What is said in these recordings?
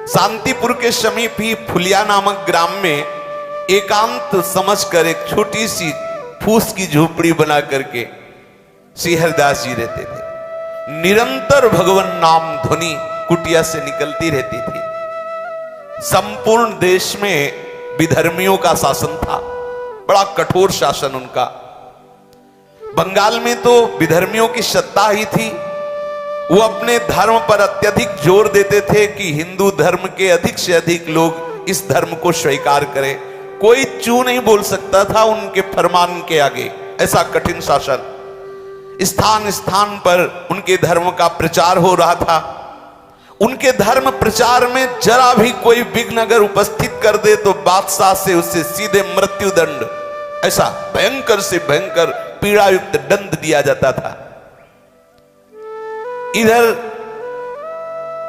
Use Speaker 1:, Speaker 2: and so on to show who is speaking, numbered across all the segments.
Speaker 1: शांतिपुर के समीप ही फुलिया नामक ग्राम में एकांत समझकर एक छोटी सी फूस की झोपड़ी बना करके श्री हरिदास जी रहते थे। निरंतर भगवान नाम ध्वनि कुटिया से निकलती रहती थी। संपूर्ण देश में विधर्मियों का शासन था, बड़ा कठोर शासन उनका। बंगाल में तो विधर्मियों की सत्ता ही थी। वो अपने धर्म पर अत्यधिक जोर देते थे कि हिंदू धर्म के अधिक से अधिक लोग इस धर्म को स्वीकार करें। कोई चू नहीं बोल सकता था उनके फरमान के आगे, ऐसा कठिन शासन। स्थान स्थान पर उनके धर्म का प्रचार हो रहा था। उनके धर्म प्रचार में जरा भी कोई विघ्न अगर उपस्थित कर दे तो बादशाह से उसे सीधे मृत्युदंड, ऐसा भयंकर से भयंकर पीड़ायुक्त दंड दिया जाता था। इधर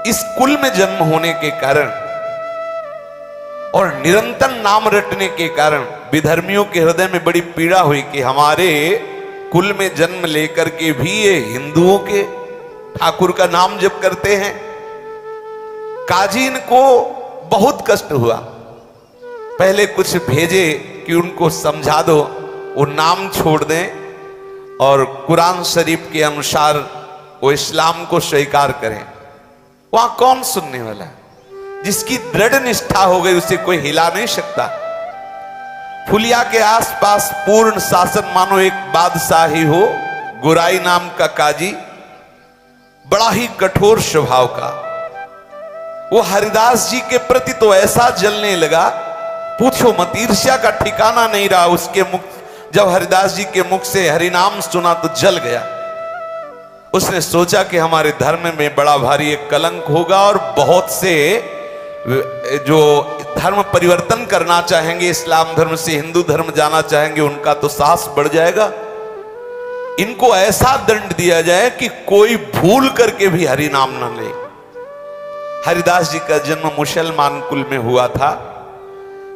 Speaker 1: इस कुल में जन्म होने के कारण और निरंतर नाम रटने के कारण विधर्मियों के हृदय में बड़ी पीड़ा हुई कि हमारे कुल में जन्म लेकर के भी ये हिंदुओं के ठाकुर का नाम जप करते हैं। काजी इनको बहुत कष्ट हुआ। पहले कुछ भेजे कि उनको समझा दो, वो नाम छोड़ दें और कुरान शरीफ के अनुसार वो इस्लाम को स्वीकार करें। वहां कौन सुनने वाला है? जिसकी दृढ़ निष्ठा हो गई उसे कोई हिला नहीं सकता। फुलिया के आसपास पूर्ण शासन मानो एक बादशाह ही हो। गुराई नाम का काजी, बड़ा ही कठोर स्वभाव का, वो हरिदास जी के प्रति तो ऐसा जलने लगा, पूछो मत, ईर्ष्या का ठिकाना नहीं रहा उसके मुख। जब हरिदास जी के मुख से हरिनाम सुना तो जल गया। उसने सोचा कि हमारे धर्म में बड़ा भारी एक कलंक होगा और बहुत से जो धर्म परिवर्तन करना चाहेंगे, इस्लाम धर्म से हिंदू धर्म जाना चाहेंगे, उनका तो साहस बढ़ जाएगा। इनको ऐसा दंड दिया जाए कि कोई भूल करके भी हरि नाम न ले। हरिदास जी का जन्म मुसलमान कुल में हुआ था।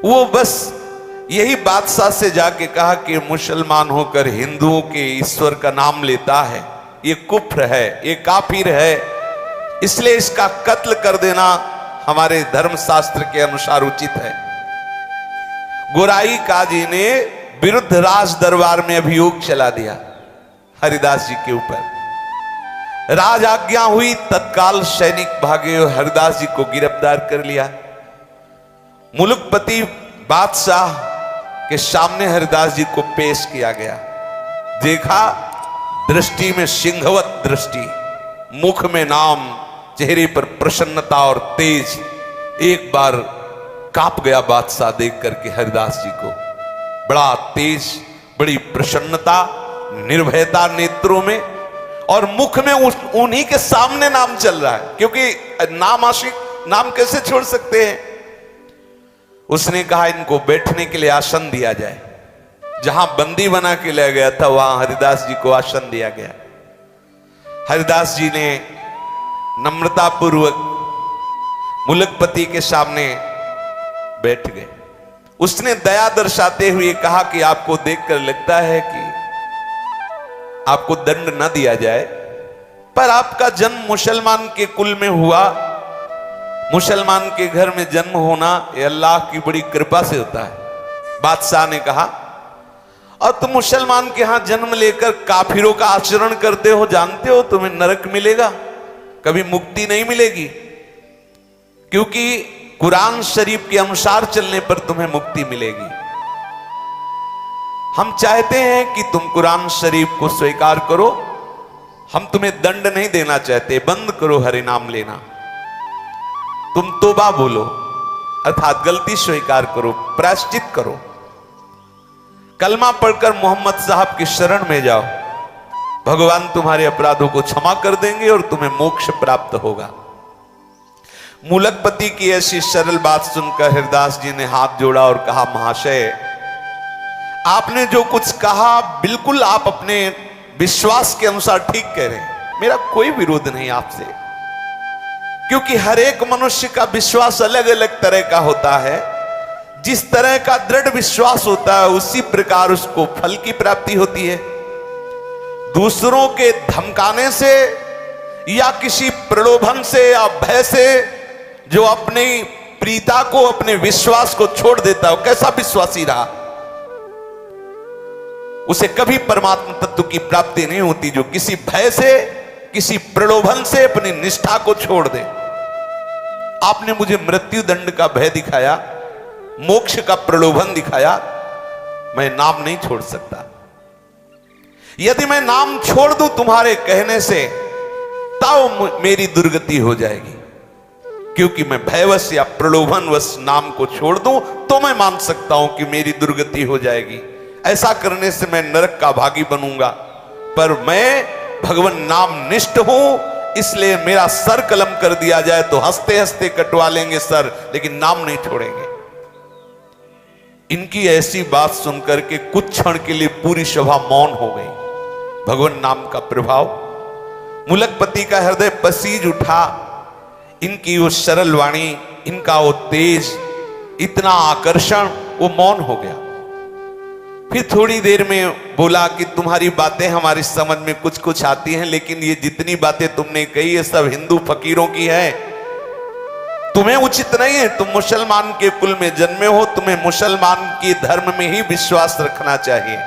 Speaker 1: वो बस यही बादशाह से जाके कहा कि मुसलमान होकर हिंदुओं के ईश्वर का नाम लेता है, ये कुफ्र है, ये काफिर है, इसलिए इसका कत्ल कर देना हमारे धर्म शास्त्र के अनुसार उचित है। गोराई काजी ने विरुद्ध राज दरबार में अभियोग चला दिया हरिदास जी के ऊपर। राज आज्ञा हुई, तत्काल सैनिक भागे और हरिदास जी को गिरफ्तार कर लिया। मुलुकपति बादशाह के सामने हरिदास जी को पेश किया गया। देखा, दृष्टि में सिंहवत दृष्टि, मुख में नाम, चेहरे पर प्रसन्नता और तेज। एक बार कांप गया बादशाह देख करके हरिदास जी को। बड़ा तेज, बड़ी प्रसन्नता, निर्भयता नेत्रों में, और मुख में उन्हीं के सामने नाम चल रहा है, क्योंकि नाम आशिक, नाम कैसे छोड़ सकते हैं। उसने कहा इनको बैठने के लिए आसन दिया जाए। जहां बंदी बना के ले गया था वहां हरिदास जी को आसन दिया गया। हरिदास जी ने नम्रता पूर्वक मुलकपति के सामने बैठ गए। उसने दया दर्शाते हुए कहा कि आपको देखकर लगता है कि आपको दंड न दिया जाए, पर आपका जन्म मुसलमान के कुल में हुआ। मुसलमान के घर में जन्म होना ये अल्लाह की बड़ी कृपा से होता है। बादशाह ने कहा, और तुम मुसलमान के यहां जन्म लेकर काफिरों का आचरण करते हो, जानते हो तुम्हें नरक मिलेगा, कभी मुक्ति नहीं मिलेगी, क्योंकि कुरान शरीफ के अनुसार चलने पर तुम्हें मुक्ति मिलेगी। हम चाहते हैं कि तुम कुरान शरीफ को स्वीकार करो, हम तुम्हें दंड नहीं देना चाहते, बंद करो हरि नाम लेना, तुम तौबा बोलो, अर्थात गलती स्वीकार करो, प्रायश्चित करो, कलमा पढ़कर मोहम्मद साहब की शरण में जाओ, भगवान तुम्हारे अपराधों को क्षमा कर देंगे और तुम्हें मोक्ष प्राप्त होगा। मुलकपति की ऐसी सरल बात सुनकर हरिदास जी ने हाथ जोड़ा और कहा, महाशय आपने जो कुछ कहा बिल्कुल आप अपने विश्वास के अनुसार ठीक कह रहे हैं, मेरा कोई विरोध नहीं आपसे, क्योंकि हर एक मनुष्य का विश्वास अलग अलग तरह का होता है। जिस तरह का दृढ़ विश्वास होता है उसी प्रकार उसको फल की प्राप्ति होती है। दूसरों के धमकाने से या किसी प्रलोभन से या भय से जो अपने प्रीता को, अपने विश्वास को छोड़ देता है, कैसा विश्वासी रहा, उसे कभी परमात्मा तत्व की प्राप्ति नहीं होती। जो किसी भय से, किसी प्रलोभन से अपनी निष्ठा को छोड़ दे। आपने मुझे मृत्यु दंड का भय दिखाया, मोक्ष का प्रलोभन दिखाया, मैं नाम नहीं छोड़ सकता। यदि मैं नाम छोड़ दूं तुम्हारे कहने से, तब मेरी दुर्गति हो जाएगी। क्योंकि मैं भयवश या प्रलोभनवश नाम को छोड़ दूं तो मैं मान सकता हूं कि मेरी दुर्गति हो जाएगी। ऐसा करने से मैं नरक का भागी बनूंगा। पर मैं भगवान नाम निष्ठ हूं, इसलिए मेरा सर कलम कर दिया जाए तो हंसते हंसते कटवा लेंगे सर, लेकिन नाम नहीं छोड़ेंगे। इनकी ऐसी बात सुनकर के कुछ क्षण के लिए पूरी सभा मौन हो गई। भगवान नाम का प्रभाव, मुलकपति का हृदय पसीज उठा। इनकी वो सरल वाणी, इनका वो तेज, इतना आकर्षण, वो मौन हो गया। फिर थोड़ी देर में बोला कि तुम्हारी बातें हमारी समझ में कुछ कुछ आती हैं, लेकिन ये जितनी बातें तुमने कही ये सब हिंदू फकीरों की है, तुम्हें उचित नहीं है। तुम मुसलमान के कुल में जन्मे हो, तुम्हें मुसलमान के धर्म में ही विश्वास रखना चाहिए।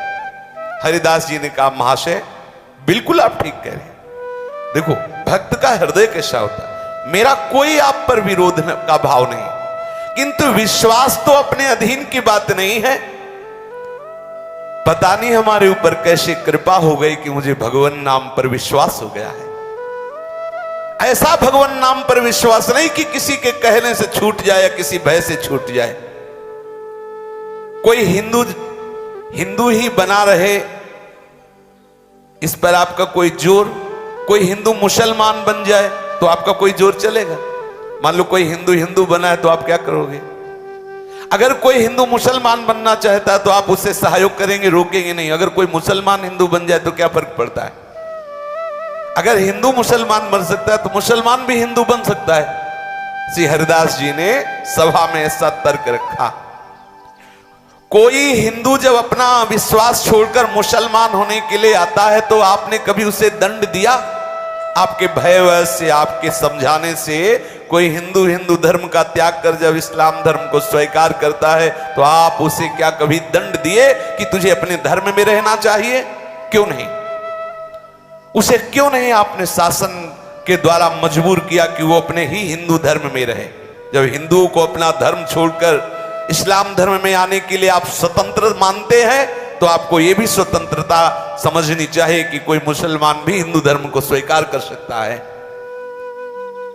Speaker 1: हरिदास जी ने कहा, महाशय बिल्कुल आप ठीक कह रहे हैं। देखो भक्त का हृदय कैसा होता है, मेरा कोई आप पर विरोध का भाव नहीं, किंतु विश्वास तो अपने अधीन की बात नहीं है। पता नहीं हमारे ऊपर कैसे कृपा हो गई कि मुझे भगवान नाम पर विश्वास हो गया है। ऐसा भगवान नाम पर विश्वास नहीं कि किसी के कहने से छूट जाए या किसी भय से छूट जाए। कोई हिंदू ही बना रहे, इस पर आपका कोई जोर, कोई हिंदू मुसलमान बन जाए तो आपका कोई जोर चलेगा। मान लो कोई हिंदू बना है तो आप क्या करोगे? अगर कोई हिंदू मुसलमान बनना चाहता है तो आप उससे सहयोग करेंगे, रोकेंगे नहीं। अगर कोई मुसलमान हिंदू बन जाए तो क्या फर्क पड़ता है? अगर हिंदू मुसलमान बन सकता है तो मुसलमान भी हिंदू बन सकता है। श्री हरिदास जी ने सभा में ऐसा तर्क रखा। कोई हिंदू जब अपना विश्वास छोड़कर मुसलमान होने के लिए आता है तो आपने कभी उसे दंड दिया? आपके भयवश से, आपके समझाने से कोई हिंदू धर्म का त्याग कर जब इस्लाम धर्म को स्वीकार करता है तो आप उसे क्या कभी दंड दिए कि तुझे अपने धर्म में रहना चाहिए? क्यों नहीं? उसे क्यों नहीं आपने शासन के द्वारा मजबूर किया कि वो अपने ही हिंदू धर्म में रहे? जब हिंदुओं को अपना धर्म छोड़कर इस्लाम धर्म में आने के लिए आप स्वतंत्र मानते हैं तो आपको यह भी स्वतंत्रता समझनी चाहिए कि कोई मुसलमान भी हिंदू धर्म को स्वीकार कर सकता है।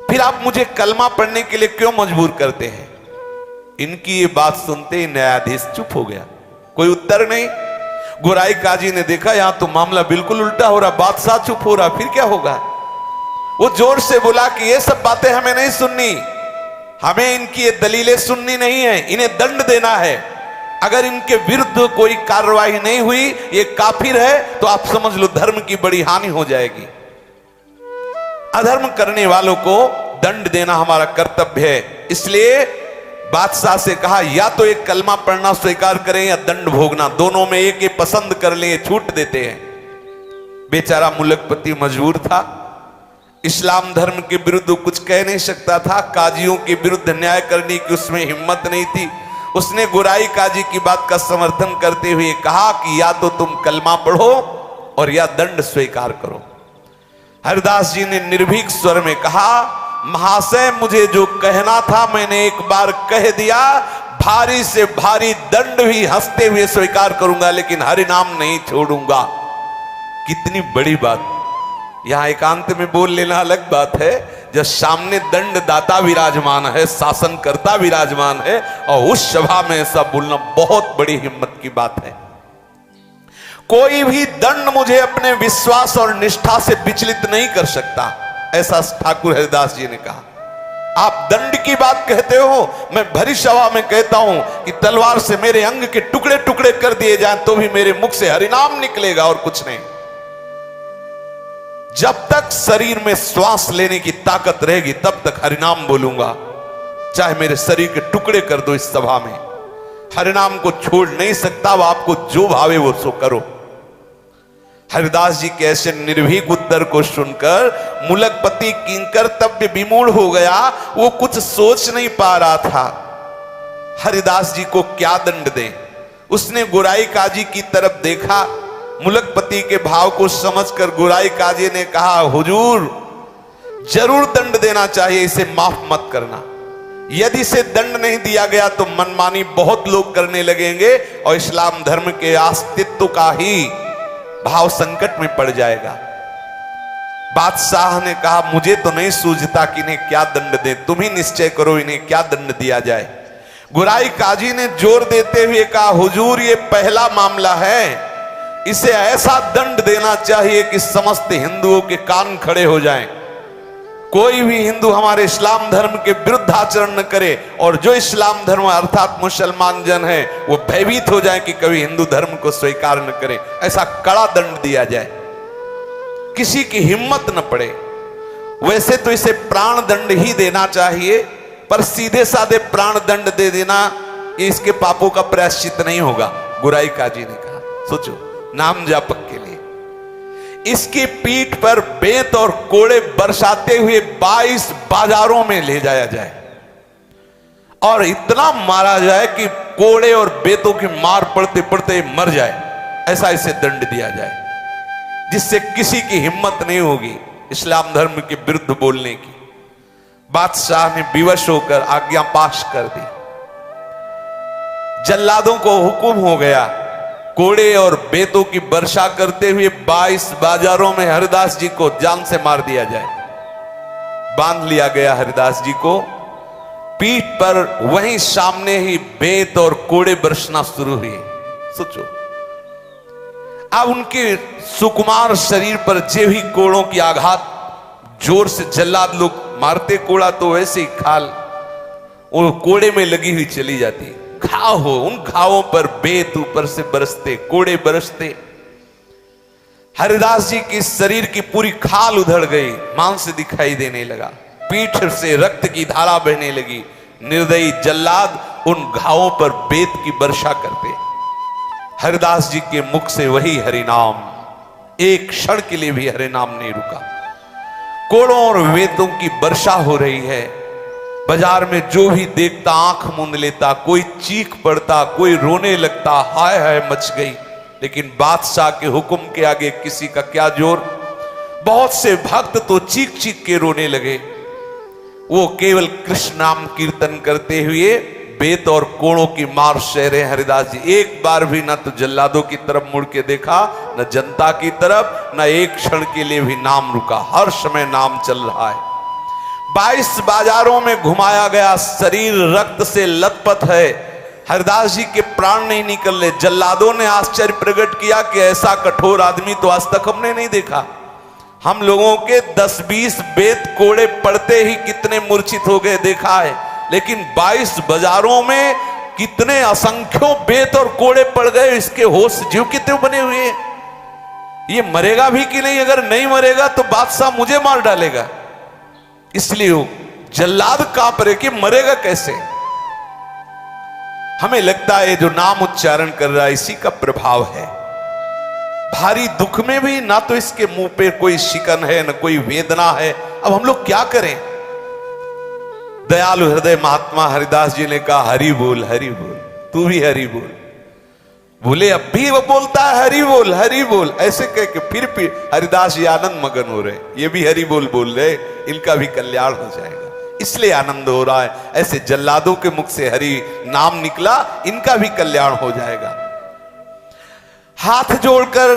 Speaker 1: फिर आप मुझे कलमा पढ़ने के लिए क्यों मजबूर करते हैं? इनकी ये बात सुनते ही न्यायाधीश चुप हो गया, कोई उत्तर नहीं। गोराई काजी ने देखा यहां तो मामला बिल्कुल उल्टा हो रहा, बादशाह चुप हो रहा, फिर क्या होगा? वो जोर से बोला कि ये सब बातें हमें नहीं सुननी, हमें इनकी ये दलीलें सुननी नहीं है, इन्हें दंड देना है। अगर इनके विरुद्ध कोई कार्रवाई नहीं हुई, ये काफिर है, तो आप समझ लो धर्म की बड़ी हानि हो जाएगी। अधर्म करने वालों को दंड देना हमारा कर्तव्य है। इसलिए बादशाह से कहा या तो एक कलमा पढ़ना स्वीकार करें या दंड भोगना, दोनों में एक पसंद कर ले, छूट देते हैं। बेचारा मुलकपति मजबूर था, इस्लाम धर्म के विरुद्ध कुछ कह नहीं सकता था, काजियों के विरुद्ध न्याय करने की उसमें हिम्मत नहीं थी। उसने गोराई काजी की बात का समर्थन करते हुए कहा कि या तो तुम कलमा पढ़ो और या दंड स्वीकार करो। हरिदास जी ने निर्भीक स्वर में कहा, महाशय मुझे जो कहना था मैंने एक बार कह दिया, भारी से भारी दंड भी हंसते हुए स्वीकार करूंगा, लेकिन हरि नाम नहीं छोड़ूंगा। कितनी बड़ी बात! यहां एकांत में बोल लेना अलग बात है, जब सामने दंड दाता विराजमान है, शासनकर्ता विराजमान है, और उस सभा में ऐसा बोलना बहुत बड़ी हिम्मत की बात है। कोई भी दंड मुझे अपने विश्वास और निष्ठा से विचलित नहीं कर सकता, ऐसा ठाकुर हरिदास जी ने कहा। आप दंड की बात कहते हो, मैं भरी सभा में कहता हूं कि तलवार से मेरे अंग के टुकड़े टुकड़े कर दिए जाएं तो भी मेरे मुख से हरिनाम निकलेगा और कुछ नहीं। जब तक शरीर में श्वास लेने की ताकत रहेगी तब तक हरिनाम बोलूंगा, चाहे मेरे शरीर के टुकड़े कर दो। इस सभा में हरिनाम को छोड़ नहीं सकता, वो आपको जो भावे वो सो करो। हरिदास जी के ऐसे निर्भीक उत्तर को सुनकर मुलकपति किंकर तब विमूढ़ हो गया। वो कुछ सोच नहीं पा रहा था हरिदास जी को क्या दंड दें। उसने गुराई काजी की तरफ देखा। मुलकपति के भाव को समझकर गुराई काजी ने कहा, हुजूर जरूर दंड देना चाहिए, इसे माफ मत करना। यदि इसे दंड नहीं दिया गया तो मनमानी बहुत लोग करने लगेंगे और इस्लाम धर्म के अस्तित्व का ही भाव संकट में पड़ जाएगा। बादशाह ने कहा, मुझे तो नहीं सूझता कि इन्हें क्या दंड दें, तुम ही निश्चय करो इन्हें क्या दंड दिया जाए। गुराई काजी ने जोर देते हुए कहा, हुजूर ये पहला मामला है, इसे ऐसा दंड देना चाहिए कि समस्त हिंदुओं के कान खड़े हो जाएं। कोई भी हिंदू हमारे इस्लाम धर्म के विरुद्ध आचरण न करे और जो इस्लाम धर्म अर्थात मुसलमान जन है वो भयभीत हो जाए कि कभी हिंदू धर्म को स्वीकार न करे। ऐसा कड़ा दंड दिया जाए, किसी की हिम्मत न पड़े। वैसे तो इसे प्राण दंड ही देना चाहिए, पर सीधे साधे प्राण दंड दे देना ये इसके पापों का प्रायश्चित नहीं होगा। गुराई काजी ने कहा, सोचो नाम जापक के लिए इसकी पीठ पर बेत और कोड़े बरसाते हुए 22 बाजारों में ले जाया जाए और इतना मारा जाए कि कोड़े और बेतों की मार पड़ते पड़ते मर जाए, ऐसा इसे दंड दिया जाए, जिससे किसी की हिम्मत नहीं होगी इस्लाम धर्म के विरुद्ध बोलने की। बादशाह ने विवश होकर आज्ञा पाश कर दी। जल्लादों को हुक्म हो गया, कोड़े और बेतों की वर्षा करते हुए 22 बाजारों में हरिदास जी को जान से मार दिया जाए। बांध लिया गया हरिदास जी को, पीठ पर वहीं सामने ही बेत और कोड़े बरसना शुरू हुए। सोचो, अब उनके सुकुमार शरीर पर जे भी कोड़ों की आघात जोर से जल्लाद लोग मारते, कोड़ा तो वैसे ही खाल वो कोड़े में लगी हुई चली जाती। घाव हो, उन घावों पर बेत ऊपर से बरसते, कोड़े बरसते। हरिदास जी की शरीर की पूरी खाल उधड़ गई, मांस दिखाई देने लगा, पीठ से रक्त की धारा बहने लगी। निर्दयी जल्लाद उन घावों पर बेत की वर्षा करते। हरिदास जी के मुख से वही हरिनाम, एक क्षण के लिए भी हरिनाम नहीं रुका। कोड़ों और वेतों की वर्षा हो रही है। बाजार में जो भी देखता आंख मूंद लेता, कोई चीख पड़ता, कोई रोने लगता, हाय हाय मच गई। लेकिन बादशाह के हुक्म के आगे किसी का क्या जोर। बहुत से भक्त तो चीख चीख के रोने लगे। वो केवल कृष्ण नाम कीर्तन करते हुए बेत और कोड़ों की मार सह रहे हरिदास जी। एक बार भी ना तो जल्लादों की तरफ मुड़ के देखा, न जनता की तरफ, न एक क्षण के लिए भी नाम रुका। हर समय नाम चल रहा है। 22 बाजारों में घुमाया गया, शरीर रक्त से लथपथ है, हरिदास जी के प्राण नहीं निकल रहे। जल्लादों ने आश्चर्य प्रकट किया कि ऐसा कठोर आदमी तो आज तक हमने नहीं देखा। हम लोगों के 10-20 बेत कोड़े पड़ते ही कितने मूर्छित हो गए देखा है, लेकिन 22 बाजारों में कितने असंख्यों बेत और कोड़े पड़ गए, इसके होश जीव कितने बने हुए। ये मरेगा भी कि नहीं? अगर नहीं मरेगा तो बादशाह मुझे मार डालेगा। इसलिए वो जल्लाद कांप रहे कि मरेगा कैसे। हमें लगता है जो नाम उच्चारण कर रहा है इसी का प्रभाव है। भारी दुख में भी ना तो इसके मुंह पे कोई शिकन है, ना कोई वेदना है। अब हम लोग क्या करें? दयालु हृदय महात्मा हरिदास जी ने कहा, हरि बोल, हरि बोल, तू भी हरि बोल। बोले अब भी वो बोलता है हरि बोल, हरि बोल, ऐसे कह के फिर हरिदास जी आनंद मगन हो रहे। ये भी हरि बोल बोल रहे, इनका भी कल्याण हो जाएगा, इसलिए आनंद हो रहा है। ऐसे जल्लादों के मुख से हरि नाम निकला, इनका भी कल्याण हो जाएगा। हाथ जोड़कर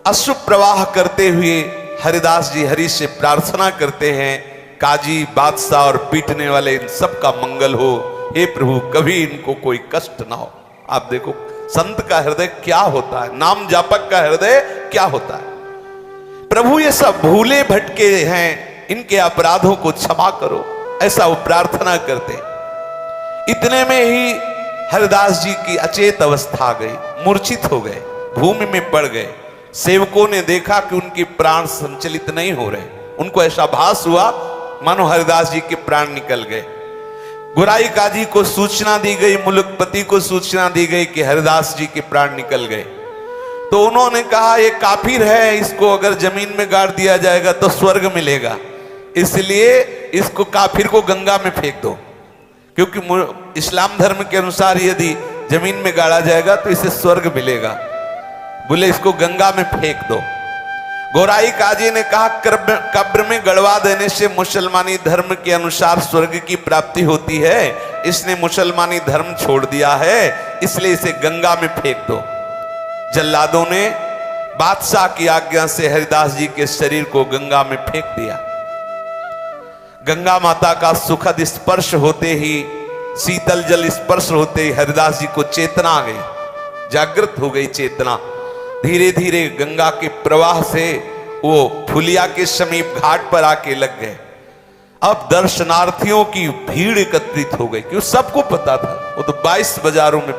Speaker 1: अश्रु प्रवाह करते हुए हरिदास जी हरि से प्रार्थना करते हैं, काजी, बादशाह और पीटने वाले इन सब का मंगल हो। हे प्रभु, कभी इनको कोई कष्ट ना हो। आप देखो संत का हृदय क्या होता है, नाम जापक का हृदय क्या होता है। प्रभु ये सब भूले भटके हैं, इनके अपराधों को क्षमा करो, ऐसा वो प्रार्थना करते। इतने में ही हरिदास जी की अचेत अवस्था आ गई, मूर्छित हो गए, भूमि में पड़ गए। सेवकों ने देखा कि उनके प्राण संचलित नहीं हो रहे। उनको ऐसा भास हुआ मानो हरिदास जी के प्राण निकल गए। गुराई काजी को सूचना दी गई, मुलकपति को सूचना दी गई कि हरिदास जी के प्राण निकल गए। तो उन्होंने कहा ये काफिर है, इसको अगर जमीन में गाड़ दिया जाएगा तो स्वर्ग मिलेगा, इसलिए इसको काफिर को गंगा में फेंक दो, क्योंकि इस्लाम धर्म के अनुसार यदि जमीन में गाड़ा जाएगा तो इसे स्वर्ग मिलेगा। बोले इसको गंगा में फेंक दो। गोराई काजी ने कहा कब्र में गड़वा देने से मुसलमानी धर्म के अनुसार स्वर्ग की प्राप्ति होती है, इसने मुसलमानी धर्म छोड़ दिया है, इसलिए इसे गंगा में फेंक दो। जल्लादों ने बादशाह की आज्ञा से हरिदास जी के शरीर को गंगा में फेंक दिया। गंगा माता का सुखद स्पर्श होते ही, शीतल जल स्पर्श होते ही हरिदास जी को चेतना आ गई, जागृत हो गई चेतना। धीरे धीरे गंगा के प्रवाह से वो फुलिया के समीप घाट पर आके लग गए। अब दर्शनार्थियों की भीड़ एकत्रित हो गई, क्योंकि सबको पता था, वो तो 22 बाजारों में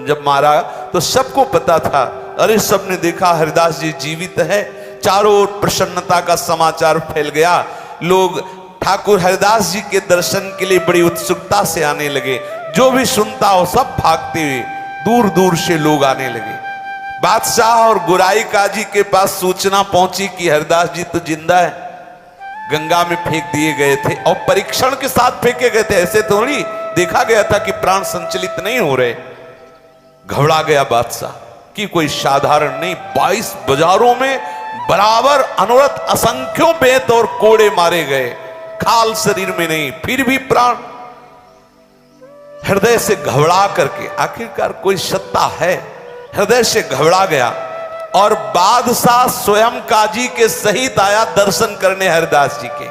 Speaker 1: जब मारा तो सबको पता था, अरे सबने देखा हरिदास जी जीवित है। चारों ओर प्रसन्नता का समाचार फैल गया। लोग ठाकुर हरिदास जी के दर्शन के लिए बड़ी उत्सुकता से आने लगे। जो भी सुनता हो सब भागते हुए दूर दूर से लोग आने लगे। बादशाह और गुराई काजी के पास सूचना पहुंची कि हरिदास जी तो जिंदा है, गंगा में फेंक दिए गए थे और परीक्षण के साथ फेंके गए थे, ऐसे थोड़ी देखा गया था कि प्राण संचलित नहीं हो रहे। घबरा गया बादशाह कि कोई साधारण नहीं, 22 बाजारों में बराबर अनवरत असंख्यों बेत और कोड़े मारे गए, खाल शरीर में नहीं, फिर भी प्राण। हृदय से घबरा करके, आखिरकार कोई सत्ता है, हृदय से घबरा गया और बादशाह स्वयं काजी के सहित आया दर्शन करने हरिदास जी के।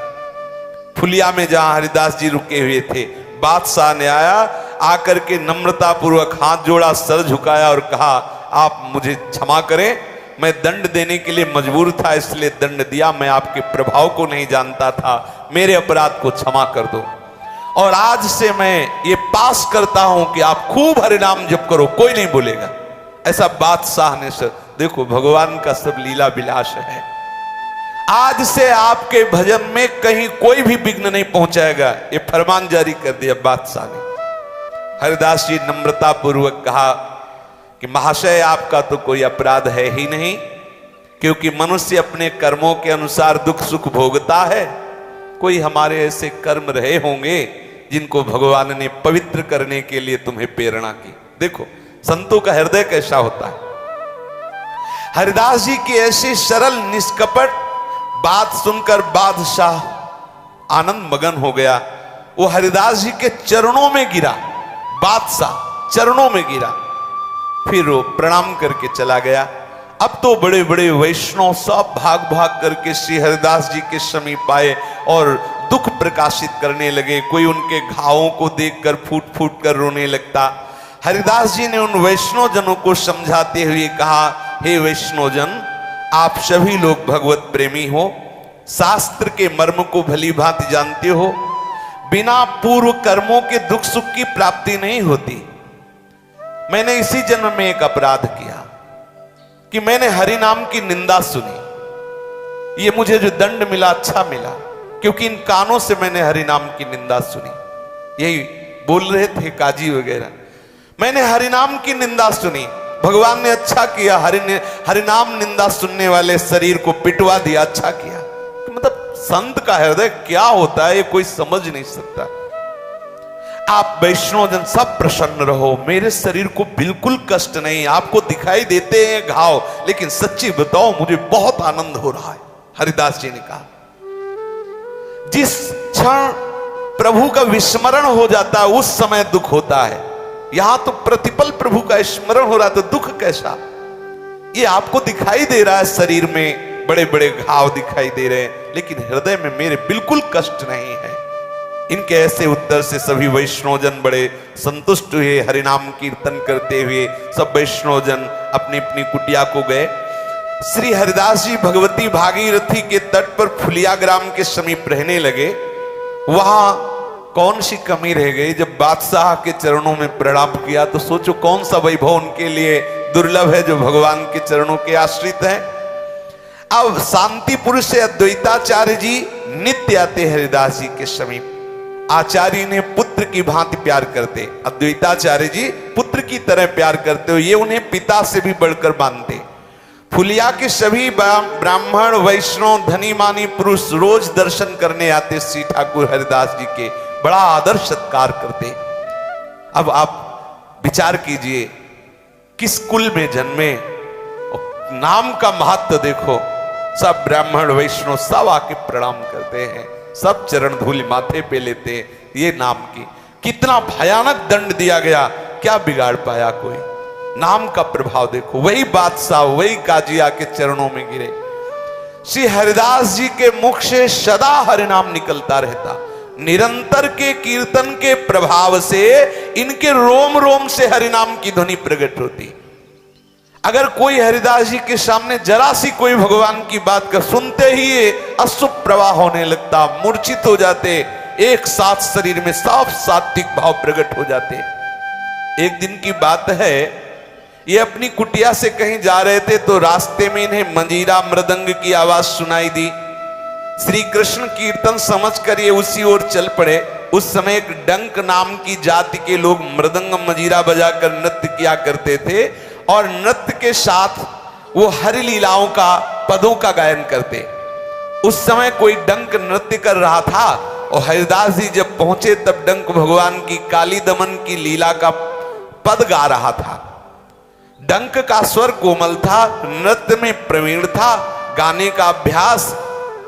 Speaker 1: फुलिया में जहां हरिदास जी रुके हुए थे, बादशाह ने आया, आकर के नम्रता पूर्वक हाथ जोड़ा, सर झुकाया और कहा आप मुझे क्षमा करें, मैं दंड देने के लिए मजबूर था, इसलिए दंड दिया, मैं आपके प्रभाव को नहीं जानता था, मेरे अपराध को क्षमा कर दो। और आज से मैं ये पास करता हूं कि आप खूब हरिनाम जप करो, कोई नहीं बोलेगा। ऐसा बादशाह ने सर, देखो भगवान का सब लीला विलास है। आज से आपके भजन में कहीं कोई भी विघ्न नहीं पहुंचाएगा, ये फरमान जारी कर दिया बादशाह ने। हरिदास जी नम्रता पूर्वक कहा कि महाशय आपका तो कोई अपराध है ही नहीं, क्योंकि मनुष्य अपने कर्मों के अनुसार दुख सुख भोगता है। कोई हमारे ऐसे कर्म रहे होंगे जिनको भगवान ने पवित्र करने के लिए तुम्हें प्रेरणा की। देखो संतों का हृदय कैसा होता है। हरिदास जी की ऐसी सरल निष्कपट बात सुनकर बादशाह आनंद मगन हो गया। वो हरिदास जी के चरणों में गिरा, बादशाह चरणों में गिरा, फिर वो प्रणाम करके चला गया। अब तो बड़े बड़े वैष्णव सब भाग भाग करके श्री हरिदास जी के समीप आए और दुख प्रकाशित करने लगे। कोई उनके घावों को देखकर फूट फूट कर रोने लगता। हरिदास जी ने उन वैष्णव जनों को समझाते हुए कहा, हे वैष्णव जन, आप सभी लोग भगवत प्रेमी हो, शास्त्र के मर्म को भली भांति जानते हो। बिना पूर्व कर्मों के दुख सुख की प्राप्ति नहीं होती। मैंने इसी जन्म में एक अपराध किया कि मैंने हरि नाम की निंदा सुनी। ये मुझे जो दंड मिला अच्छा मिला, क्योंकि इन कानों से मैंने हरि नाम की निंदा सुनी। यही बोल रहे थे काजी वगैरह, मैंने हरि नाम की निंदा सुनी, भगवान ने अच्छा किया, हरि नाम निंदा सुनने वाले शरीर को पिटवा दिया, अच्छा किया। तो मतलब संत का हृदय क्या होता है ये कोई समझ नहीं सकता। आप वैष्णव जन सब प्रसन्न रहो, मेरे शरीर को बिल्कुल कष्ट नहीं, आपको दिखाई देते हैं घाव, लेकिन सच्ची बताओ मुझे बहुत आनंद हो रहा है। हरिदास जी ने कहा, जिस क्षण प्रभु का विस्मरण हो जाता है उस समय दुख होता है, यहां तो प्रतिपल प्रभु का स्मरण हो रहा है, तो दुख कैसा। ये आपको दिखाई दे रहा है, शरीर में बड़े बड़े घाव दिखाई दे रहे हैं, लेकिन हृदय में मेरे बिल्कुल कष्ट नहीं है। इनके ऐसे उत्तर से सभी वैष्णव जन बड़े संतुष्ट हुए। हरिनाम कीर्तन करते हुए सब वैष्णव जन अपनी अपनी कुटिया को गए। श्री हरिदास जी भगवती भागीरथी के तट पर फुलिया ग्राम के समीप रहने लगे। वहां कौन सी कमी रह गई, जब बादशाह के चरणों में प्रणाम किया तो सोचो कौन सा वैभव उनके लिए दुर्लभ है जो भगवान के चरणों के आश्रित है। अब शांतिपुर से अद्वैताचार्य जी नित्य आते हरिदास जी के समीप। आचार्य ने पुत्र की भांति प्यार करते, अद्वैताचार्य जी पुत्र की तरह प्यार करते हो, ये उन्हें पिता से भी बढ़कर मानते। फुलिया के सभी ब्राह्मण वैष्णव धनी मानी पुरुष रोज दर्शन करने आते श्री ठाकुर हरिदास जी के, बड़ा आदर सत्कार करते। अब आप विचार कीजिए किस कुल में जन्मे, नाम का महत्व देखो। सब ब्राह्मण वैष्णव सब आके प्रणाम करते हैं, सब चरण धूल माथे पे लेते हैं। ये नाम की कितना भयानक दंड दिया गया, क्या बिगाड़ पाया कोई? नाम का प्रभाव देखो। वही बादशाह वही काजी आके चरणों में गिरे। श्री हरिदास जी के मुख से सदा हरिनाम निकलता रहता। निरंतर के कीर्तन के प्रभाव से इनके रोम रोम से हरिनाम की ध्वनि प्रकट होती। अगर कोई हरिदास जी के सामने जरा सी कोई भगवान की बात कर, सुनते ही ये अशुभ प्रवाह होने लगता, मूर्छित हो जाते, एक साथ शरीर में साफ सात्विक भाव प्रकट हो जाते। एक दिन की बात है, ये अपनी कुटिया से कहीं जा रहे थे तो रास्ते में इन्हें मंजीरा मृदंग की आवाज सुनाई दी। श्री कृष्ण कीर्तन समझकर ये उसी ओर चल पड़े। उस समय एक डंक नाम की जाति के लोग मृदंग मजीरा बजाकर नृत्य किया करते थे और नृत्य के साथ वो हरि लीलाओं का पदों का गायन करते। उस समय कोई डंक नृत्य कर रहा था और हरिदास जी जब पहुंचे तब डंक भगवान की काली दमन की लीला का पद गा रहा था। डंक का स्वर कोमल था, नृत्य में प्रवीण था, गाने का अभ्यास,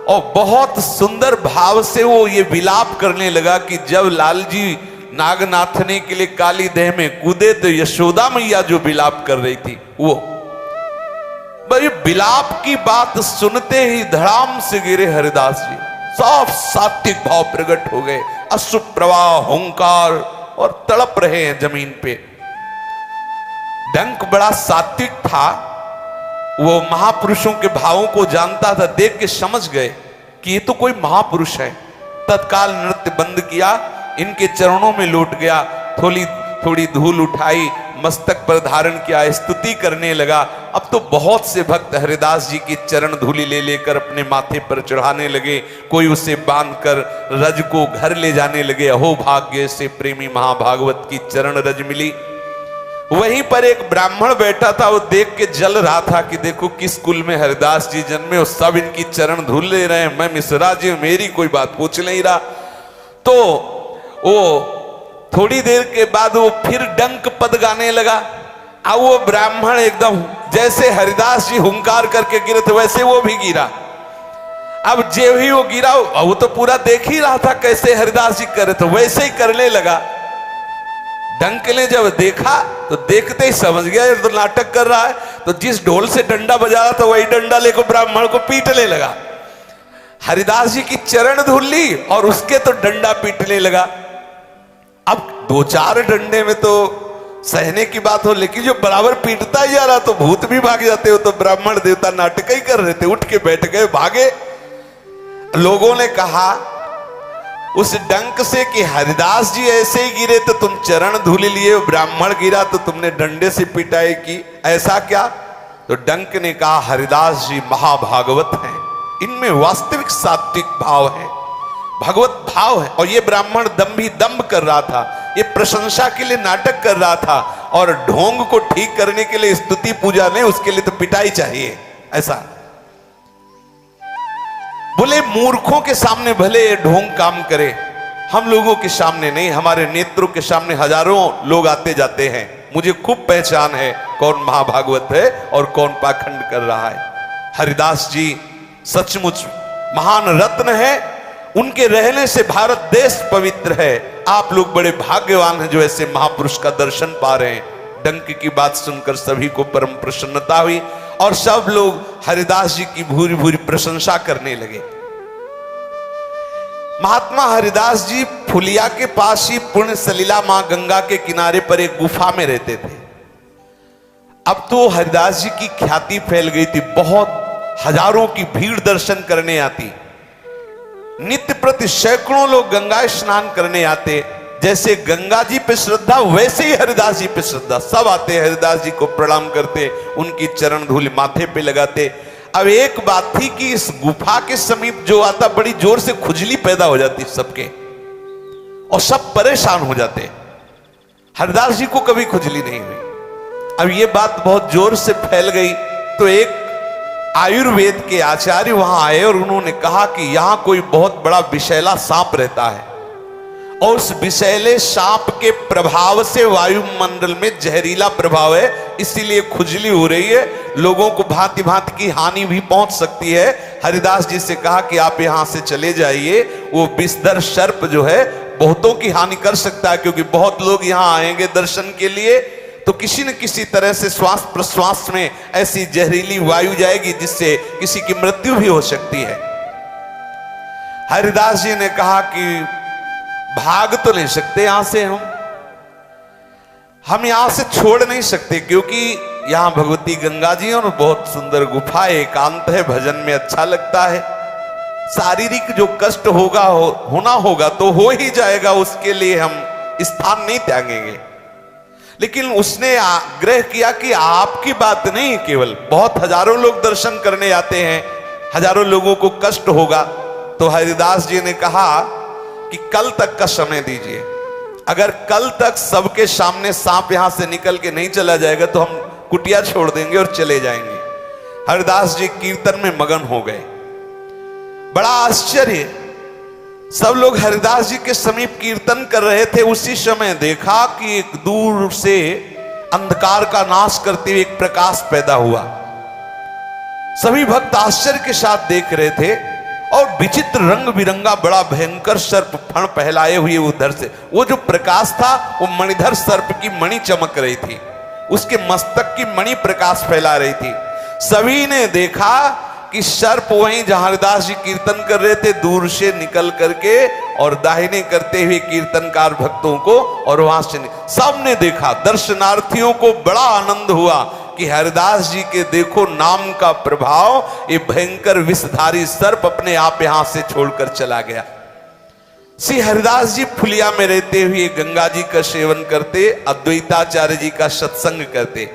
Speaker 1: और बहुत सुंदर भाव से वो ये विलाप करने लगा कि जब लाल जी नाग नाथने के लिए काली देह में कूदे तो यशोदा मैया जो विलाप कर रही थी वो। भाई विलाप की बात सुनते ही धड़ाम से गिरे हरिदास जी, साफ सात्विक भाव प्रकट हो गए, अश्रु प्रवाह हुंकार और तड़प रहे हैं जमीन पे। डंक बड़ा सात्विक था, वो महापुरुषों के भावों को जानता था, देख के समझ गए कि ये तो कोई महापुरुष है। तत्काल नृत्य बंद किया, इनके चरणों में लौट गया, थोड़ी थोड़ी धूल उठाई, मस्तक पर धारण किया, स्तुति करने लगा। अब तो बहुत से भक्त हरिदास जी की चरण धूलि ले लेकर अपने माथे पर चढ़ाने लगे, कोई उसे बांधकर रज को घर ले जाने लगे। अहो भाग्य से प्रेमी महाभागवत की चरण रज मिली। वहीं पर एक ब्राह्मण बैठा था, वो देख के जल रहा था कि देखो किस कुल में हरिदास जी जन्मे और सब इनकी चरण धूल ले रहे हैं, मैं मिश्रा जी मेरी कोई बात पूछ नहीं रहा। तो वो थोड़ी देर के बाद वो फिर डंक पद गाने लगा। अब वो ब्राह्मण एकदम जैसे हरिदास जी हुंकार करके गिरे थे वैसे वो भी गिरा। अब जो ही वो गिरा, वो तो पूरा देख ही रहा था कैसे हरिदास जी कर रहे थे, वैसे ही करने लगा। डंक ने जब देखा तो देखते ही समझ गया ये तो नाटक कर रहा है, तो जिस ढोल से डंडा बजा रहा था वही डंडा लेकर ब्राह्मण को पीटने लगा। हरिदास जी की चरण धूल ली और उसके तो डंडा पीटने लगा। अब दो चार डंडे में तो सहने की बात हो, लेकिन जो बराबर पीटता ही जा रहा तो भूत भी भाग जाते हो। तो ब्राह्मण देवता नाटक ही कर रहे थे, उठ के बैठ गए, भागे। लोगों ने कहा उस डंक से कि हरिदास जी ऐसे ही गिरे तो तुम चरण धूल लिए, ब्राह्मण गिरा तो तुमने डंडे से पिटाई की, ऐसा क्या? तो डंक ने कहा हरिदास जी महाभागवत हैं, इनमें वास्तविक सात्विक भाव है, भगवत भाव है। और ये ब्राह्मण दंभ कर रहा था, ये प्रशंसा के लिए नाटक कर रहा था, और ढोंग को ठीक करने के लिए स्तुति पूजा नहीं, उसके लिए तो पिटाई चाहिए। ऐसा बोले मूर्खों के सामने भले ढोंग काम करे, हम लोगों के सामने नहीं। हमारे नेत्रों के सामने हजारों लोग आते जाते हैं, मुझे खूब पहचान है कौन महाभागवत है और कौन पाखंड कर रहा है। हरिदास जी सचमुच महान रत्न है, उनके रहने से भारत देश पवित्र है। आप लोग बड़े भाग्यवान हैं जो ऐसे महापुरुष का दर्शन पा रहे हैं। डंक की बात सुनकर सभी को परम प्रसन्नता हुई और सब लोग हरिदास जी की भूरी भूरी प्रशंसा करने लगे। महात्मा हरिदास जी फुलिया के पास ही पुण्य सलीला मां गंगा के किनारे पर एक गुफा में रहते थे। अब तो हरिदास जी की ख्याति फैल गई थी, बहुत हजारों की भीड़ दर्शन करने आती। नित्य प्रति सैकड़ों लोग गंगा स्नान करने आते। जैसे गंगा जी पे श्रद्धा वैसे ही हरिदास जी पे श्रद्धा, सब आते हरिदास जी को प्रणाम करते, उनकी चरण धूल माथे पे लगाते। अब एक बात थी कि इस गुफा के समीप जो आता बड़ी जोर से खुजली पैदा हो जाती सबके, और सब परेशान हो जाते। हरिदास जी को कभी खुजली नहीं हुई। अब ये बात बहुत जोर से फैल गई तो एक आयुर्वेद के आचार्य वहां आए और उन्होंने कहा कि यहां कोई बहुत बड़ा विषैला सांप रहता है और उस विषैले सांप के प्रभाव से वायुमंडल में जहरीला प्रभाव है, इसीलिए खुजली हो रही है, लोगों को भांति भांति की हानि भी पहुंच सकती है। हरिदास जी से कहा कि आप यहां से चले जाइए, वो विषधर सर्प जो है बहुतों की हानि कर सकता है, क्योंकि बहुत लोग यहां आएंगे दर्शन के लिए, तो किसी न किसी तरह से श्वास प्रश्वास में ऐसी जहरीली वायु जाएगी जिससे किसी की मृत्यु भी हो सकती है। हरिदास जी ने कहा कि भाग तो नहीं सकते यहां से, हम यहां से छोड़ नहीं सकते, क्योंकि यहां भगवती गंगा जी और बहुत सुंदर गुफा एकांत है, भजन में अच्छा लगता है। शारीरिक जो कष्ट होगा होना होगा तो हो ही जाएगा, उसके लिए हम स्थान नहीं त्यागेंगे। लेकिन उसने आग्रह किया कि आपकी बात नहीं, केवल बहुत हजारों लोग दर्शन करने आते हैं, हजारों लोगों को कष्ट होगा। तो हरिदास जी ने कहा कि कल तक का समय दीजिए, अगर कल तक सबके सामने सांप यहां से निकल के नहीं चला जाएगा तो हम कुटिया छोड़ देंगे और चले जाएंगे। हरिदास जी कीर्तन में मगन हो गए। बड़ा आश्चर्य, सब लोग हरिदास जी के समीप कीर्तन कर रहे थे, उसी समय देखा कि एक दूर से अंधकार का नाश करते हुए एक प्रकाश पैदा हुआ। सभी भक्त आश्चर्य के साथ देख रहे थे और विचित्र रंग बिरंगा बड़ा भयंकर सर्प फण फैलाए हुए उधर से, वो जो प्रकाश था वो मणिधर सर्प की मणि चमक रही थी, उसके मस्तक की मणि प्रकाश फैला रही थी। सभी ने देखा कि सर्प वहीं जहां हरिदास जी कीर्तन कर रहे थे दूर से निकल करके और दाहिने करते हुए कीर्तनकार भक्तों को, और वहां से सबने देखा। दर्शनार्थियों को बड़ा आनंद हुआ कि हरिदास जी के देखो नाम का प्रभाव, ये भयंकर विषधारी सर्प अपने आप यहां से छोड़कर चला गया। श्री हरिदास जी फुलिया में रहते हुए गंगा जी का सेवन करते, अद्वैताचार्य जी का सत्संग करते।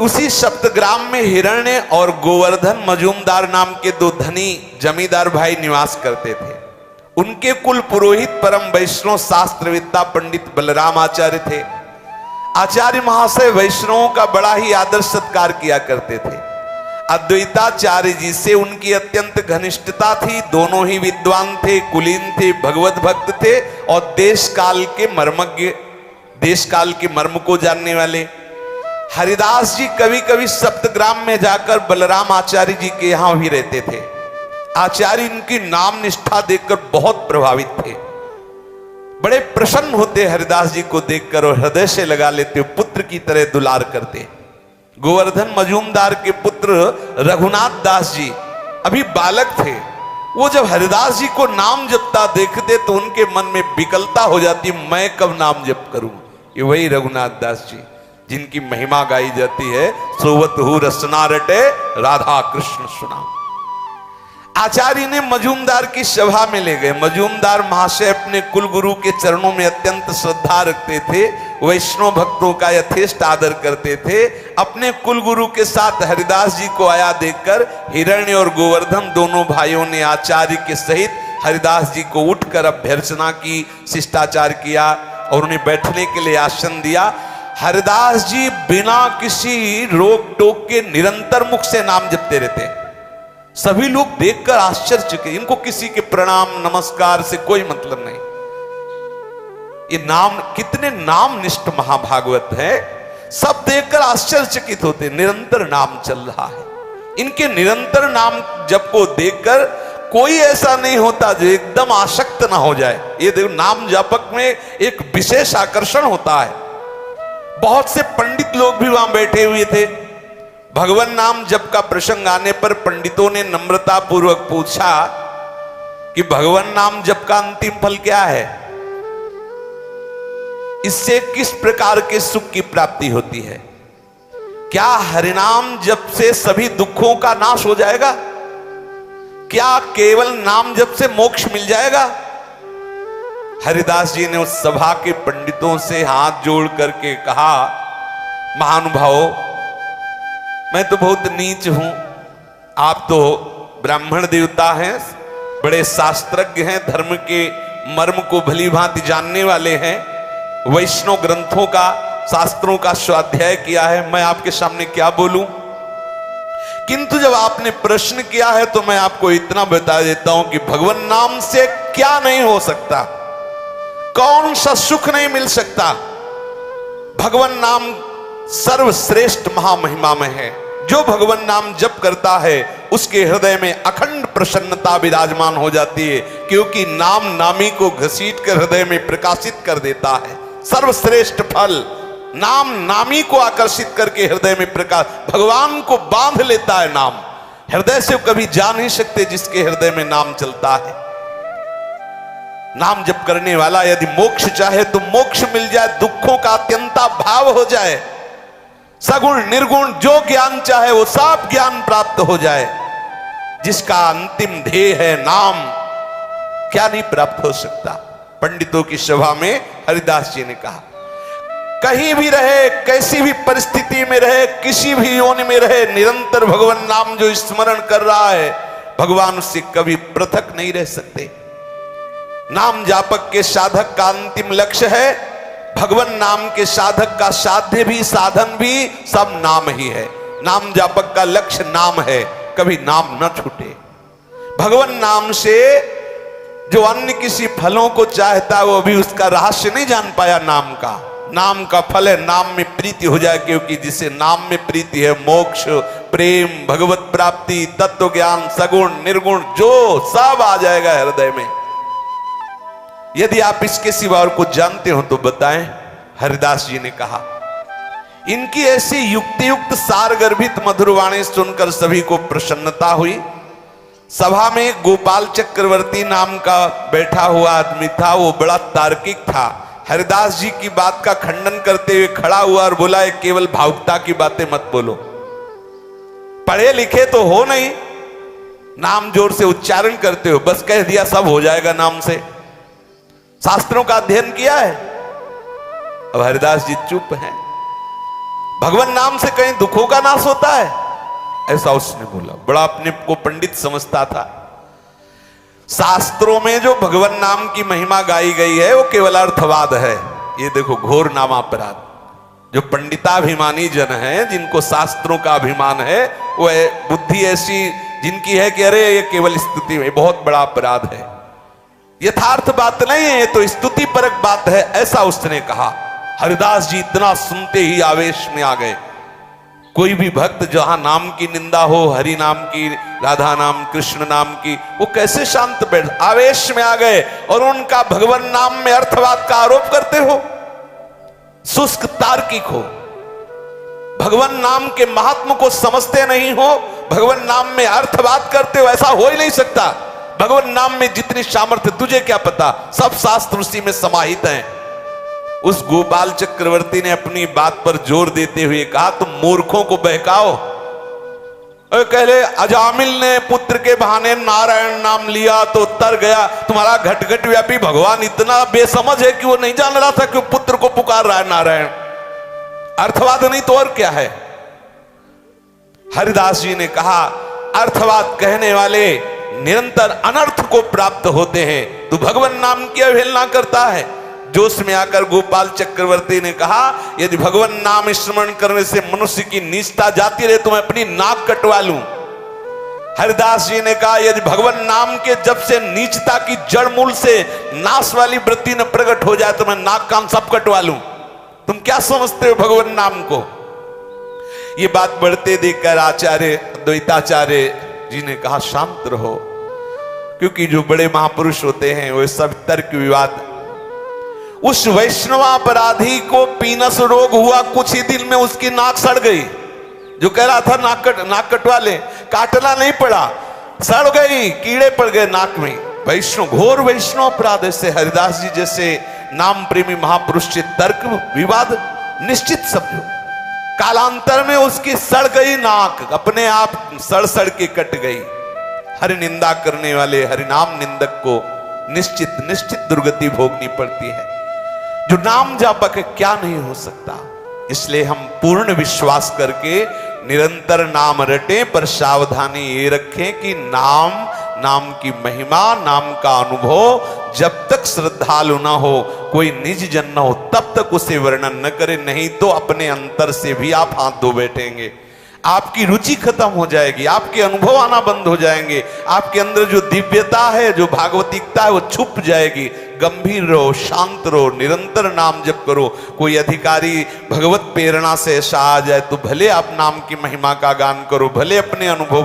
Speaker 1: उसी सप्तग्राम में हिरण्य और गोवर्धन मजूमदार नाम के दो धनी जमींदार भाई निवास करते थे। उनके कुल पुरोहित परम वैष्णव शास्त्रवेत्ता पंडित बलराम आचार्य थे। आचार्य महाशय वैष्णवों का बड़ा ही आदर सत्कार किया करते थे। अद्वैताचार्य जी से उनकी अत्यंत घनिष्ठता थी। दोनों ही विद्वान थे, कुलीन थे, भगवत भक्त थे और देश काल के मर्मज्ञ, देश काल के मर्म को जानने वाले। हरिदास जी कभी कभी सप्तग्राम में जाकर बलराम आचार्य जी के यहां भी रहते थे। आचार्य इनकी नाम निष्ठा देखकर बहुत प्रभावित थे, बड़े प्रसन्न होते हरिदास जी को देखकर और हृदय से लगा लेते, पुत्र की तरह दुलार करते। गोवर्धन मजूमदार के पुत्र रघुनाथ दास जी अभी बालक थे। वो जब हरिदास जी को नाम जपता देखते तो उनके मन में विकलता हो जाती, मैं कब नाम जप करूं। ये वही रघुनाथ दास जी जिनकी महिमा गाई जाती है, सोवत हु रसना रटे राधा कृष्ण सुना। आचार्य ने मजूमदार की सभा में ले गए। मजूमदार महाशय अपने कुलगुरु के चरणों में अत्यंत श्रद्धा रखते थे, वैष्णव भक्तों का यथेष्ट आदर करते थे। अपने कुलगुरु के साथ हरिदास जी को आया देखकर हिरण्य और गोवर्धन दोनों भाइयों ने आचार्य के सहित हरिदास जी को उठकर अभ्यर्चना की, शिष्टाचार किया और उन्हें बैठने के लिए आसन दिया। हरिदास जी बिना किसी रोक टोक के निरंतर मुख से नाम जपते रहते। सभी लोग देखकर आश्चर्यचकित, इनको किसी के प्रणाम नमस्कार से कोई मतलब नहीं। ये नाम कितने नाम निष्ठ महाभागवत है, सब देखकर आश्चर्यचकित होते। निरंतर नाम चल रहा है। इनके निरंतर नाम जप को देखकर कोई ऐसा नहीं होता जो एकदम आसक्त ना हो जाए। ये देखो, नाम जापक में एक विशेष आकर्षण होता है। बहुत से पंडित लोग भी वहां बैठे हुए थे। भगवान नाम जप का प्रसंग आने पर पंडितों ने नम्रता पूर्वक पूछा कि भगवान नाम जप का अंतिम फल क्या है, इससे किस प्रकार के सुख की प्राप्ति होती है? क्या हरिनाम जप से सभी दुखों का नाश हो जाएगा? क्या केवल नाम जप से मोक्ष मिल जाएगा? हरिदास जी ने उस सभा के पंडितों से हाथ जोड़ करके कहा, महानुभावों, मैं तो बहुत नीच हूं, आप तो ब्राह्मण देवता हैं, बड़े शास्त्रज्ञ हैं, धर्म के मर्म को भली भांति जानने वाले हैं, वैष्णव ग्रंथों का, शास्त्रों का स्वाध्याय किया है, मैं आपके सामने क्या बोलूं? किंतु जब आपने प्रश्न किया है तो मैं आपको इतना बता देता हूं कि भगवान नाम से क्या नहीं हो सकता, कौन सा सुख नहीं मिल सकता। भगवान नाम सर्वश्रेष्ठ महामहिमा में है। जो भगवान नाम जप करता है उसके हृदय में अखंड प्रसन्नता विराजमान हो जाती है, क्योंकि नाम नामी को घसीट कर हृदय में प्रकाशित कर देता है। सर्वश्रेष्ठ फल नाम नामी को आकर्षित करके हृदय में प्रकाश, भगवान को बांध लेता है नाम। हृदय से कभी जा नहीं सकते जिसके हृदय में नाम चलता है। नाम जप करने वाला यदि मोक्ष चाहे तो मोक्ष मिल जाए, दुखों का अत्यंता भाव हो जाए, सगुण निर्गुण जो ज्ञान चाहे वो सब ज्ञान प्राप्त हो जाए। जिसका अंतिम ध्येय है नाम, क्या नहीं प्राप्त हो सकता। पंडितों की सभा में हरिदास जी ने कहा, कहीं भी रहे, कैसी भी परिस्थिति में रहे, किसी भी योनि में रहे, निरंतर भगवान नाम जो स्मरण कर रहा है, भगवान उससे कभी पृथक नहीं रह सकते। नाम जापक के साधक का अंतिम लक्ष्य है, भगवान नाम के साधक का साध्य भी साधन भी सब नाम ही है। नाम जापक का लक्ष्य नाम है, कभी नाम न छूटे। भगवान नाम से जो अन्य किसी फलों को चाहता है वो भी उसका रहस्य नहीं जान पाया नाम का। नाम का फल है नाम में प्रीति हो जाए, क्योंकि जिसे नाम में प्रीति है मोक्ष, प्रेम, भगवत प्राप्ति, तत्व ज्ञान, सगुण निर्गुण जो सब आ जाएगा हृदय में। यदि आप इसके सिवा और कुछ जानते हो तो बताएं। हरिदास जी ने कहा, इनकी ऐसी युक्ति युक्त सार गर्भित मधुर वाणी सुनकर सभी को प्रसन्नता हुई। सभा में गोपाल चक्रवर्ती नाम का बैठा हुआ आदमी था, वो बड़ा तार्किक था। हरिदास जी की बात का खंडन करते हुए खड़ा हुआ और बोला, केवल भावुकता की बातें मत बोलो, पढ़े लिखे तो हो नहीं, नाम जोर से उच्चारण करते हो, बस कह दिया सब हो जाएगा नाम से, शास्त्रों का अध्ययन किया है। अब हरिदास जी चुप हैं। भगवान नाम से कहीं दुखों का नाश होता है, ऐसा उसने बोला। बड़ा अपने को पंडित समझता था। शास्त्रों में जो भगवान नाम की महिमा गाई गई है वो केवल अर्थवाद है। ये देखो घोर नामापराध। जो पंडिताभिमानी जन हैं, जिनको शास्त्रों का अभिमान है, वो बुद्धि ऐसी जिनकी है कि अरे ये केवल स्तुति है, बहुत बड़ा अपराध है, यथार्थ बात नहीं है, ये तो स्तुति परक बात है, ऐसा उसने कहा। हरिदास जी इतना सुनते ही आवेश में आ गए। कोई भी भक्त जहां नाम की निंदा हो, हरि नाम की, राधा नाम, कृष्ण नाम की, वो कैसे शांत बैठ, आवेश में आ गए और उनका भगवान नाम में अर्थवाद का आरोप करते हो। शुष्क तार्किक हो, भगवान नाम के महात्म को समझते नहीं हो, भगवान नाम में अर्थवाद करते हो, ऐसा हो ही नहीं सकता। भगवान नाम में जितनी सामर्थ्य तुझे क्या पता, सब शास्त्र उसी में समाहित हैं। उस गोपाल चक्रवर्ती ने अपनी बात पर जोर देते हुए कहा, तुम मूर्खों को बहकाओ। कहले अजामिल ने पुत्र के बहाने नारायण नाम लिया तो तर गया, तुम्हारा घट घट व्यापी भगवान इतना बेसमझ है कि वो नहीं जान रहा था कि पुत्र को पुकार रहा है नारायण। अर्थवाद नहीं तो और क्या है। हरिदास जी ने कहा, अर्थवाद कहने वाले निरंतर अनर्थ को प्राप्त होते हैं, तू भगवान नाम की अवहेलना करता है। जोश में आकर गोपाल चक्रवर्ती ने कहा, यदि भगवान नाम स्मरण करने से मनुष्य की नीचता जाती रहे तो मैं अपनी नाक कटवा लूं। हरिदास जी ने कहा, यदि भगवान नाम के जब से नीचता की जड़ मूल से नाश वाली वृत्ति न प्रकट हो जाए तो मैं नाक कान सब कटवा लूं। तुम क्या समझते हो भगवान नाम को। ये बात बढ़ते देखकर आचार्य द्वैताचार्य जी ने कहा, शांत रहो, क्योंकि जो बड़े महापुरुष होते हैं वो सब तर्क विवाद। उस वैष्णवापराधी को पीनस रोग हुआ, कुछ ही दिन में उसकी नाक सड़ गई। जो कह रहा था नाक कटवा ले, काटना नहीं पड़ा, सड़ गई, कीड़े पड़ गए नाक में। वैष्णव, घोर वैष्णव अपराध से हरिदास जी जैसे नाम प्रेमी महापुरुष से तर्क विवाद निश्चित समझो। कालांतर में उसकी सड़ गई नाक, अपने आप सड़ के कट गई। हरि निंदा करने वाले हरिनाम निंदक को निश्चित दुर्गति भोगनी पड़ती है। जो नाम जापक है क्या नहीं हो सकता। इसलिए हम पूर्ण विश्वास करके निरंतर नाम रटें, पर सावधानी ये रखें कि नाम की महिमा, नाम का अनुभव जब तक श्रद्धालु न हो, कोई निज जन न हो, तब तक उसे वर्णन न करें, नहीं तो अपने अंतर से भी आप हाथ धो बैठेंगे। आपकी रुचि खत्म हो जाएगी, आपके अनुभव आना बंद हो जाएंगे, आपके अंदर जो दिव्यता है, जो भागवतिकता है, वो छुप जाएगी। गंभीर रहो, शांत रहो, निरंतर नाम जप करो। कोई अधिकारी भगवत प्रेरणा से ऐसा आ जाए तो भले आप नाम की महिमा का गान करो, भले अपने अनुभव